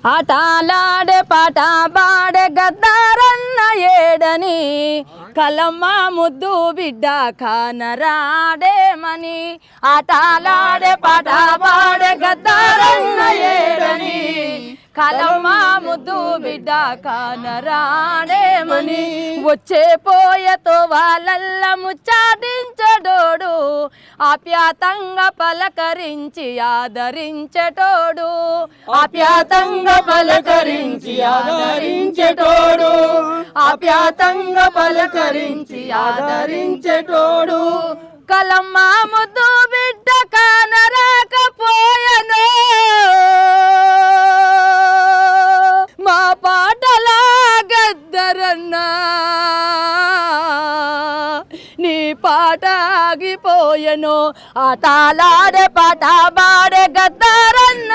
ఆటలాడే పాట పాడే గద్దారన్న ఏడని కలమ్మ ముద్దు బిడ్డ కానరాడేమని ఆటలాడే పాట పాడే గద్దారన్న ఏడని కలమ్మ ముద్దు బిడ్డ కానరాడేమని వచ్చే పోయతో వాళ్ళల్ల ముచ్చాటించడోడు ఆప్యాతంగా పలకరించి ఆదరించటోడు ఆప్యాతంగా పలకరించి ఆదరించటోడు ఆప్యాతంగా పలకరించి ఆదరించటోడు కలమ్మ ముద్దు బిడ్డ కానరాకపోయను మా పాటలా గద్దరన్నా నీ పాట ఆగిపోయెను ఆటలాడే పాట పాడే గద్దరన్న